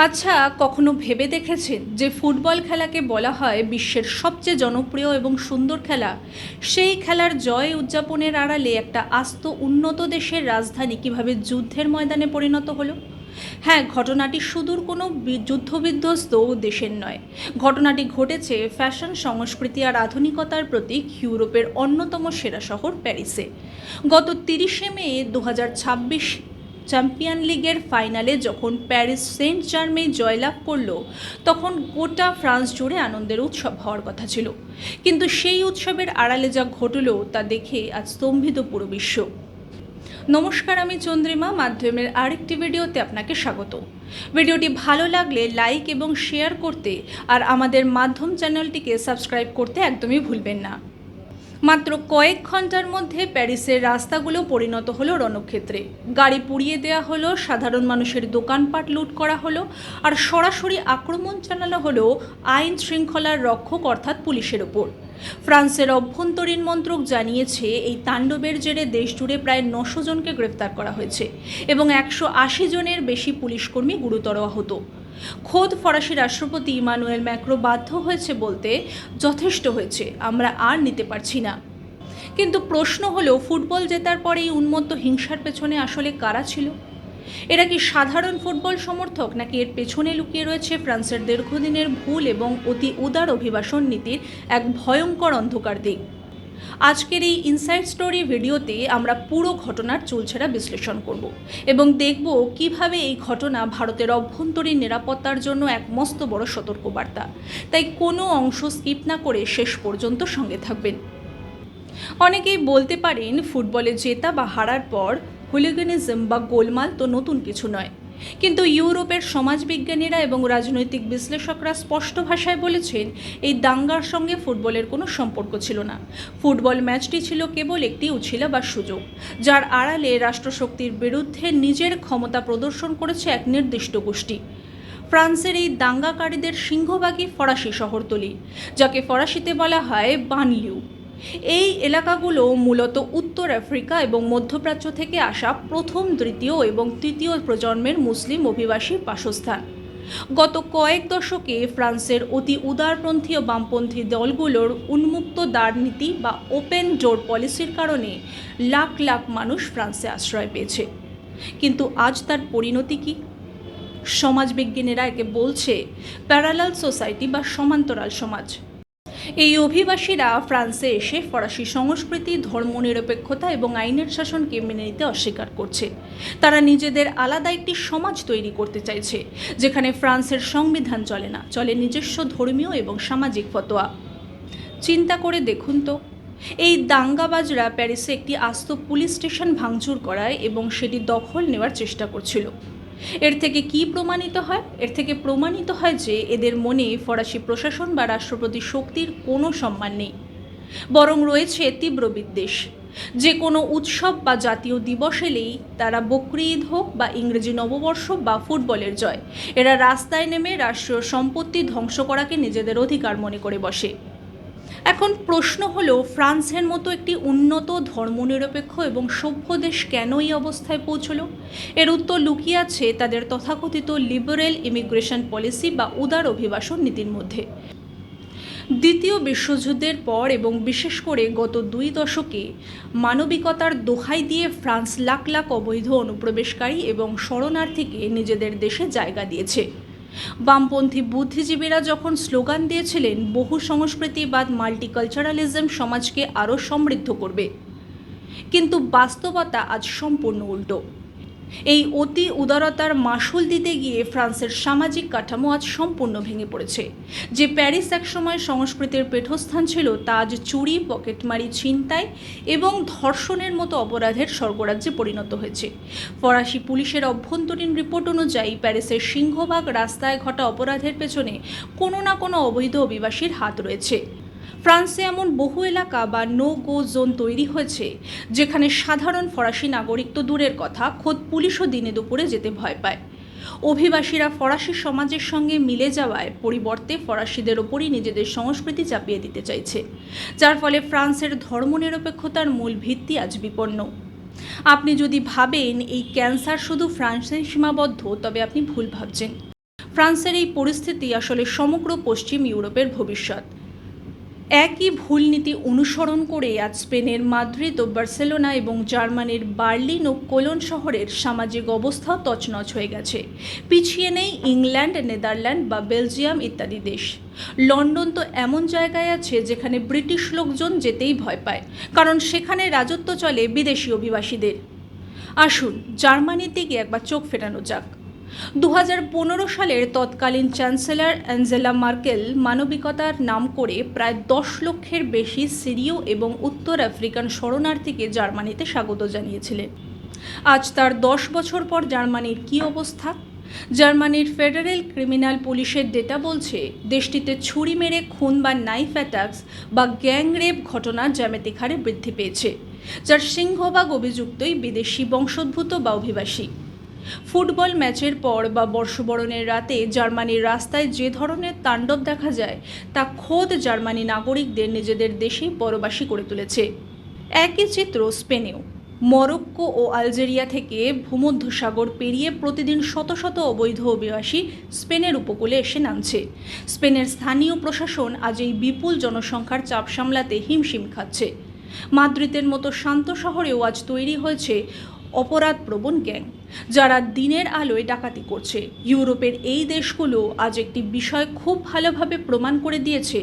আচ্ছা, কখনো ভেবে দেখেছেন যে ফুটবল খেলাকে বলা হয় বিশ্বের সবচেয়ে জনপ্রিয় এবং সুন্দর খেলা? সেই খেলার জয় উদযাপনের আড়ালে একটা আস্ত উন্নত দেশের রাজধানী কিভাবে যুদ্ধের ময়দানে পরিণত হলো? হ্যাঁ, ঘটনাটি সুদূর কোনো যুদ্ধবিধ্বস্ত দেশের নয়। ঘটনাটি ঘটেছে ফ্যাশন, সংস্কৃতি আর আধুনিকতার প্রতীক ইউরোপের অন্যতম সেরা শহর প্যারিসে। গত 30শে মে 2026 চ্যাম্পিয়ন লিগের ফাইনালে যখন প্যারিস সেন্ট জার্মেই জয়লাভ করল, তখন গোটা ফ্রান্স জুড়ে আনন্দের উৎসব হওয়ার কথা ছিল। কিন্তু সেই উৎসবের আড়ালে যা ঘটল তা দেখে আজ স্তম্ভিত পুরো বিশ্ব। নমস্কার, আমি চন্দ্রিমা, মাধ্যমের আরেকটি ভিডিওতে আপনাকে স্বাগত। ভিডিওটি ভালো লাগলে লাইক এবং শেয়ার করতে আর আমাদের মাধ্যম চ্যানেলটিকে সাবস্ক্রাইব করতে একদমই ভুলবেন না। মাত্র কয়েক ঘন্টার মধ্যে প্যারিসের রাস্তাগুলো পরিণত হলো রণক্ষেত্রে। গাড়ি পুড়িয়ে দেওয়া হলো, সাধারণ মানুষের দোকানপাট লুট করা হলো, আর সরাসরি আক্রমণ চালানো হলো আইন শৃঙ্খলার রক্ষক অর্থাৎ পুলিশের ওপর। ফ্রান্সের অভ্যন্তরীণ মন্ত্রক জানিয়েছে এই তাণ্ডবের জেরে দেশ জুড়ে প্রায় 900 জনকে গ্রেফতার করা হয়েছে এবং 180 জনের বেশি পুলিশকর্মী গুরুতর আহত। খোদ ফরাসি রাষ্ট্রপতি ইমানুয়েল ম্যাক্রো বাধ্য হয়েছে বলতে, যথেষ্ট হয়েছে, আমরা আর নিতে পারছি না। কিন্তু প্রশ্ন হলো, ফুটবল জেতার পরে এই উন্মত্ত হিংসার পেছনে আসলে কারা ছিল? এরা কি সাধারণ ফুটবল সমর্থক, নাকি এর পেছনে লুকিয়ে রয়েছে ফ্রান্সের দীর্ঘদিনের ভুল এবং অতি উদার অভিবাসন নীতির এক ভয়ঙ্কর অন্ধকার দিক? আজকের এই ইনসাইড স্টোরি ভিডিওতে আমরা পুরো ঘটনার চুলছেড়া বিশ্লেষণ করব এবং দেখব কিভাবে এই ঘটনা ভারতের অভ্যন্তরীণ নিরাপত্তার জন্য এক মস্ত বড় সতর্কবার্তা। তাই কোনো অংশ স্কিপ না করে শেষ পর্যন্ত সঙ্গে থাকবেন। অনেকেই বলতে পারেন, ফুটবলে জেতা বা হারার পর হুলিগানিজম বা গোলমাল তো নতুন কিছু নয়। কিন্তু ইউরোপের সমাজবিজ্ঞানীরা এবং রাজনৈতিক বিশ্লেষকরা স্পষ্ট ভাষায় বলেছেন, এই দাঙ্গার সঙ্গে ফুটবলের কোনো সম্পর্ক ছিল না। ফুটবল ম্যাচটি ছিল কেবল একটি উছিলা বা সুযোগ, যার আড়ালে রাষ্ট্রশক্তির বিরুদ্ধে নিজের ক্ষমতা প্রদর্শন করেছে এক নির্দিষ্ট গোষ্ঠী। ফ্রান্সের এই দাঙ্গাকারীদের সিংহভাগই ফরাসি শহরতলি, যাকে ফরাসিতে বলা হয় বানলিউ। এই এলাকাগুলো মূলত উত্তর আফ্রিকা এবং মধ্যপ্রাচ্য থেকে আসা প্রথম, তৃতীয় এবং তৃতীয় প্রজন্মের মুসলিম অভিবাসীর বাসস্থান। গত কয়েক দশকে ফ্রান্সের অতি উদারপন্থী ও বামপন্থী দলগুলোর উন্মুক্ত দ্বার নীতি বা ওপেন ডোর পলিসির কারণে লাখ লাখ মানুষ ফ্রান্সে আশ্রয় পেয়েছে। কিন্তু আজ তার পরিণতি কী? সমাজবিজ্ঞানীরা একে বলছে প্যারালাল সোসাইটি বা সমান্তরাল সমাজ। এই অভিবাসীরা ফ্রান্সে এসে ফরাসি সংস্কৃতি, ধর্মনিরপেক্ষতা এবং আইনের শাসনকে মেনে নিতে অস্বীকার করছে। তারা নিজেদের আলাদা একটি সমাজ তৈরি করতে চাইছে, যেখানে ফ্রান্সের সংবিধান চলে না, চলে নিজস্ব ধর্মীয় এবং সামাজিক ফতোয়া। চিন্তা করে দেখুন তো, এই দাঙ্গাবাজরা প্যারিসে একটি আস্ত পুলিশ স্টেশন ভাঙচুর করায় এবং সেটি দখল নেওয়ার চেষ্টা করছিল। এর থেকে কি প্রমাণিত হয়? এর থেকে প্রমাণিত হয় যে এদের মনে ফরাসি প্রশাসন বা রাষ্ট্রপতি শক্তির কোনো সম্মান নেই, বরং রয়েছে তীব্র বিদ্বেষ। যে কোনো উৎসব বা জাতীয় দিবস এলেই, তারা বকরি ঈদ হোক বা ইংরেজি নববর্ষ বা ফুটবলের জয়, এরা রাস্তায় নেমে রাষ্ট্রীয় সম্পত্তি ধ্বংস করাকে নিজেদের অধিকার মনে করে বসে। এখন প্রশ্ন হলো, ফ্রান্সের মতো একটি উন্নত, ধর্মনিরপেক্ষ এবং সভ্য দেশ কেন এই অবস্থায় পৌঁছলো? এর উত্তর লুকিয়ে আছে তাদের তথাকথিত লিবারেল ইমিগ্রেশন পলিসি বা উদার অভিবাসন নীতির মধ্যে। দ্বিতীয় বিশ্বযুদ্ধের পর এবং বিশেষ করে গত 2 দশকে মানবিকতার দোহাই দিয়ে ফ্রান্স লাখ লাখ অবৈধ অনুপ্রবেশকারী এবং শরণার্থীকে নিজেদের দেশে জায়গা দিয়েছে। বামপন্থী বুদ্ধিজীবীরা যখন স্লোগান দিয়েছিলেন বহু সংস্কৃতিবাদ, মাল্টিকালচারালিজম সমাজকে আরও সমৃদ্ধ করবে, কিন্তু বাস্তবতা আজ সম্পূর্ণ উল্টো। এই অতি উদারতার মাসুল দিতে গিয়ে ফ্রান্সের সামাজিক কাঠামো আজ সম্পূর্ণ ভেঙে পড়েছে। যে প্যারিস একসময় সংস্কৃতির পীঠস্থান ছিল, তা আজ চুরি, পকেটমারি, ছিনতাই এবং ধর্ষণের মতো অপরাধের স্বর্গরাজ্যে পরিণত হয়েছে। ফরাসি পুলিশের অভ্যন্তরীণ রিপোর্ট অনুযায়ী, প্যারিসের সিংহভাগ রাস্তায় ঘটা অপরাধের পেছনে কোনো না কোনো অবৈধ অভিবাসীর হাত রয়েছে। ফ্রান্সে এমন বহু এলাকা বা নো গো জোন তৈরি হয়েছে, যেখানে সাধারণ ফরাসি নাগরিক তো দূরের কথা, খোদ পুলিশও দিনে দুপুরে যেতে ভয় পায়। অভিবাসীরা ফরাসি সমাজের সঙ্গে মিলে যাওয়ায় পরিবর্তে ফরাসিদের ওপরই নিজেদের সংস্কৃতি চাপিয়ে দিতে চাইছে, যার ফলে ফ্রান্সের ধর্মনিরপেক্ষতার মূল ভিত্তি আজ বিপন্ন। আপনি যদি ভাবেন এই ক্যান্সার শুধু ফ্রান্সে সীমাবদ্ধ, তবে আপনি ভুল ভাবছেন। ফ্রান্সের এই পরিস্থিতি আসলে সমগ্র পশ্চিম ইউরোপের ভবিষ্যৎ। একই ভুল নীতি অনুসরণ করে আজ স্পেনের মাদ্রিদ ও বার্সেলোনা এবং জার্মানির বার্লিন ও কোলন শহরের সামাজিক অবস্থা তছনছ হয়ে গেছে। পিছিয়ে নেই ইংল্যান্ড, নেদারল্যান্ড বা বেলজিয়াম ইত্যাদি দেশ। লন্ডন তো এমন জায়গায় আছে যেখানে ব্রিটিশ লোকজন যেতেই ভয় পায়, কারণ সেখানে রাজত্ব চলে বিদেশি অভিবাসীদের। আসুন জার্মানির দিকে একবার চোখ ফেরানো যাক। 2015 সালের তৎকালীন চ্যান্সেলর অ্যাঞ্জেলা মার্কেল মানবিকতার নাম করে প্রায় 10 লক্ষের বেশি সিরীয় এবং উত্তর আফ্রিকান শরণার্থীকে জার্মানিতে স্বাগত জানিয়েছিলেন। আজ তার 10 বছর পর জার্মানির কী অবস্থা? জার্মানির ফেডারেল ক্রিমিনাল পুলিশের ডেটা বলছে দেশটিতে ছুরি মেরে খুন বা নাইফ অ্যাটাকস বা গ্যাংরেপ ঘটনা জ্যামিতিক হারে বৃদ্ধি পেয়েছে, যার সিংহভাগ অভিযুক্তই বিদেশি বংশোদ্ভূত বা অভিবাসী। ফুটবল ম্যাচের পর বা বর্ষবরণের রাতে জার্মানির রাস্তায় যে ধরনের তাণ্ডব দেখা যায় তা খোদ জার্মানি নাগরিকদের নিজেদের দেশেই পরবাসী করে তুলেছে। একই চিত্র স্পেনেও। মরক্কো ও আলজেরিয়া থেকে ভূমধ্যসাগর পেরিয়ে প্রতিদিন শত শত অবৈধ অভিবাসী স্পেনের উপকূলে এসে নামছে। স্পেনের স্থানীয় প্রশাসন আজ এই বিপুল জনসংখ্যার চাপ সামলাতে হিমশিম খাচ্ছে। মাদ্রিদের মতো শান্ত শহরেও আজ তৈরি হয়েছে অপরাধপ্রবণ গ্যাং, যারা দিনের আলোয় ডাকাতি করছে। ইউরোপের এই দেশগুলো আজ একটি বিষয় খুব ভালোভাবে প্রমাণ করে দিয়েছে,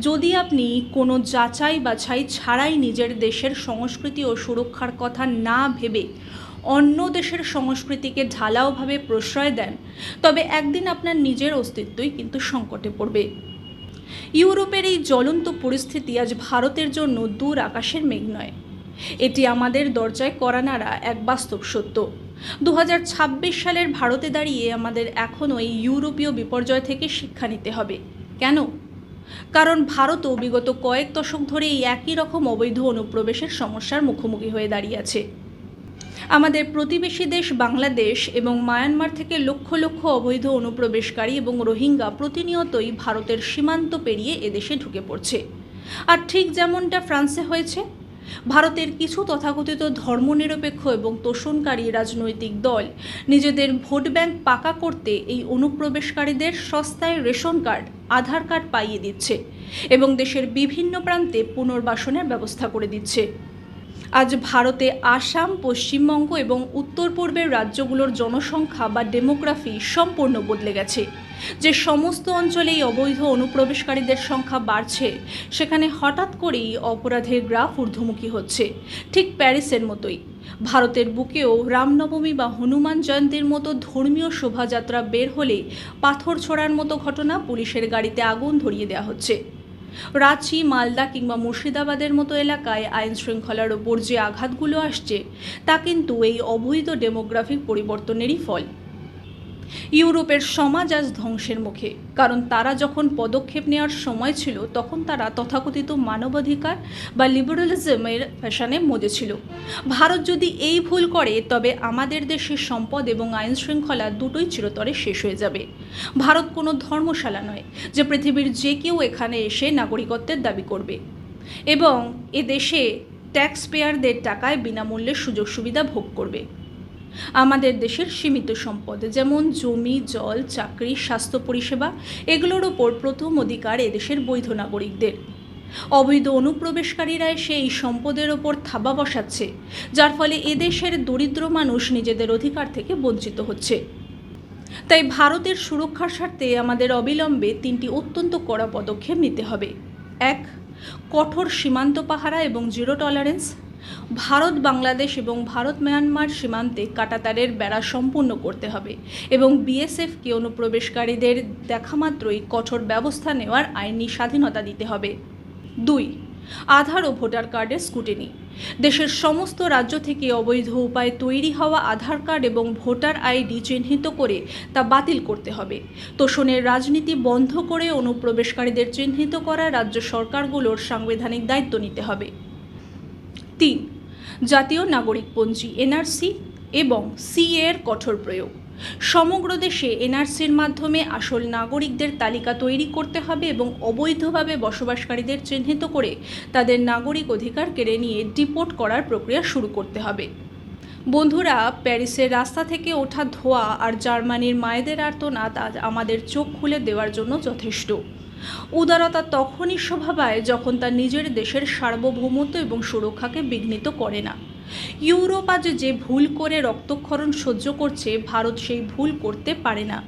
যদি আপনি কোনো যাচাই বাছাই ছাড়াই নিজের দেশের সংস্কৃতি ও সুরক্ষার কথা না ভেবে অন্য দেশের সংস্কৃতিকে ঢালাওভাবে প্রশ্রয় দেন, তবে একদিন আপনার নিজের অস্তিত্বই কিন্তু সংকটে পড়বে। ইউরোপের এই জ্বলন্ত পরিস্থিতি আজ ভারতের জন্য দূর আকাশের মেঘ নয়, এটি আমাদের দরজায় কড়া নাড়া এক বাস্তব সত্য। 2026 সালের ভারতে দাঁড়িয়ে আমাদের এখনও এই ইউরোপীয় বিপর্যয় থেকে শিক্ষা নিতে হবে। কেন? কারণ ভারতও বিগত কয়েক দশক ধরে এই একই রকম অবৈধ অনুপ্রবেশের সমস্যার মুখোমুখি হয়ে দাঁড়িয়ে আছে। আমাদের প্রতিবেশী দেশ বাংলাদেশ এবং মায়ানমার থেকে লক্ষ লক্ষ অবৈধ অনুপ্রবেশকারী এবং রোহিঙ্গা প্রতিনিয়তই ভারতের সীমান্ত পেরিয়ে এদেশে ঢুকে পড়ছে। আর ঠিক যেমনটা ফ্রান্সে হয়েছে, ভারতের কিছু তথাকথিত ধর্মনিরপেক্ষ এবং তোষণকারী রাজনৈতিক দল নিজেদের ভোট ব্যাংক পাকা করতে এই অনুপ্রবেশকারীদের সস্তায় রেশন কার্ড, আধার কার্ড পাইয়ে দিচ্ছে এবং দেশের বিভিন্ন প্রান্তে পুনর্বাসনের ব্যবস্থা করে দিচ্ছে। আজ ভারতে আসাম, পশ্চিমবঙ্গ এবং উত্তর পূর্বের রাজ্যগুলোর জনসংখ্যা বা ডেমোগ্রাফি সম্পূর্ণ বদলে গেছে। যে সমস্ত অঞ্চলে এই অবৈধ অনুপ্রবেশকারীদের সংখ্যা বাড়ছে, সেখানে হঠাৎ করেই অপরাধের গ্রাফ ঊর্ধ্বমুখী হচ্ছে, ঠিক প্যারিসের মতোই। ভারতের বুকেও রামনবমী বা হনুমান জয়ন্তীর মতো ধর্মীয় শোভাযাত্রা বের হলে পাথর ছোড়ার মতো ঘটনা, পুলিশের গাড়িতে আগুন ধরিয়ে দেওয়া হচ্ছে। রাঁচি, মালদা কিংবা মুর্শিদাবাদের মতো এলাকায় আইন শৃঙ্খলার ওপর যে আঘাতগুলো আসছে, তা কিন্তু এই অবৈধ ডেমোগ্রাফিক পরিবর্তনেরই ফল। ইউরোপের সমাজ আজ ধ্বংসের মুখে, কারণ তারা যখন পদক্ষেপ নেওয়ার সময় ছিল তখন তারা তথাকথিত মানবাধিকার বা লিবারালিজমের ফ্যাশনে মজেছিল। ভারত যদি এই ভুল করে, তবে আমাদের দেশের সম্পদ এবং আইন শৃঙ্খলা দুটোই চিরতরে শেষ হয়ে যাবে। ভারত কোনো ধর্মশালা নয় যে পৃথিবীর যে কেউ এখানে এসে নাগরিকত্বের দাবি করবে এবং এদেশে ট্যাক্স পেয়ারদের টাকায় বিনামূল্যে সুযোগ সুবিধা ভোগ করবে। আমাদের দেশের সীমিত সম্পদ যেমন জমি, জল, চাকরি, স্বাস্থ্য পরিষেবা, এগুলোর ওপর প্রথম অধিকার এদেশের বৈধ নাগরিকদের। অবৈধ অনুপ্রবেশকারীরা এসে এই সম্পদের ওপর থাবা বসাচ্ছে, যার ফলে এদেশের দরিদ্র মানুষ নিজেদের অধিকার থেকে বঞ্চিত হচ্ছে। তাই ভারতের সুরক্ষার স্বার্থে আমাদের অবিলম্বে 3টি অত্যন্ত কড়া পদক্ষেপ নিতে হবে। 1. কঠোর সীমান্ত পাহারা এবং জিরো টলারেন্স। ভারত বাংলাদেশ এবং ভারত মায়ানমার সীমান্তে কাঁটাতারের বেড়া সম্পূর্ণ করতে হবে এবং বিএসএফকে অনুপ্রবেশকারীদের দেখামাত্রই কঠোর ব্যবস্থা নেওয়ার আইনি স্বাধীনতা দিতে হবে। 2. আধার ও ভোটার কার্ডের স্ক্রুটিনি। দেশের সমস্ত রাজ্য থেকে অবৈধ উপায়ে তৈরি হওয়া আধার কার্ড এবং ভোটার আইডি চিহ্নিত করে তা বাতিল করতে হবে। তোষণের রাজনীতি বন্ধ করে অনুপ্রবেশকারীদের চিহ্নিত করা রাজ্য সরকারগুলোর সাংবিধানিক দায়িত্ব নিতে হবে। 3. জাতীয় নাগরিকপঞ্জি এনআরসি এবং সিএ এর কঠোর প্রয়োগ। সমগ্র দেশে এনআরসির মাধ্যমে আসল নাগরিকদের তালিকা তৈরি করতে হবে এবং অবৈধভাবে বসবাসকারীদের চিহ্নিত করে তাদের নাগরিক অধিকার কেড়ে নিয়ে ডিপোর্ট করার প্রক্রিয়া শুরু করতে হবে। বন্ধুরা, প্যারিসের রাস্তা থেকে ওঠা ধোঁয়া আর জার্মানির মায়েদের আর্তনাদ আজ আমাদের চোখ খুলে দেওয়ার জন্য যথেষ্ট। উদারতা তখনই শোভা পায় যখন তা নিজের দেশের সার্বভৌমত্ব এবং সুরক্ষাকে বিঘ্নিত করে না। ইউরোপ আজ যে ভুল করে রক্তক্ষরণ সহ্য করছে, ভারত সেই ভুল করতে পারে না।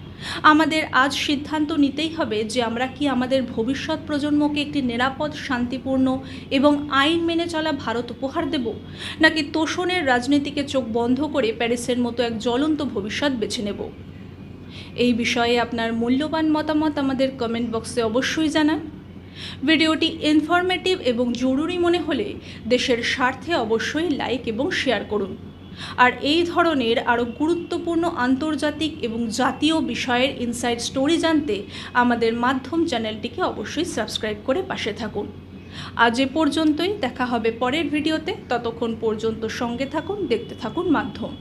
আমাদের আজ সিদ্ধান্ত নিতেই হবে যে আমরা কি আমাদের ভবিষ্যৎ প্রজন্মকে একটি নিরাপদ, শান্তিপূর্ণ এবং আইন মেনে চলা ভারত উপহার দেব, নাকি তোষণের রাজনীতিকে চোখ বন্ধ করে প্যারিসের মতো এক জ্বলন্ত ভবিষ্যৎ বেছে নেব। এই বিষয়ে আপনার মূল্যবান মতামত আমাদের কমেন্ট বক্সে অবশ্যই জানান। ভিডিওটি ইনফরমেটিভ এবং জরুরি মনে হলে দেশের স্বার্থে অবশ্যই লাইক এবং শেয়ার করুন। আর এই ধরনের আরও গুরুত্বপূর্ণ আন্তর্জাতিক এবং জাতীয় বিষয়ের ইনসাইড স্টোরি জানতে আমাদের মাধ্যম চ্যানেলটিকে অবশ্যই সাবস্ক্রাইব করে পাশে থাকুন। আজ এ পর্যন্তই, দেখা হবে পরের ভিডিওতে। ততক্ষণ পর্যন্ত সঙ্গে থাকুন, দেখতে থাকুন মাধ্যম।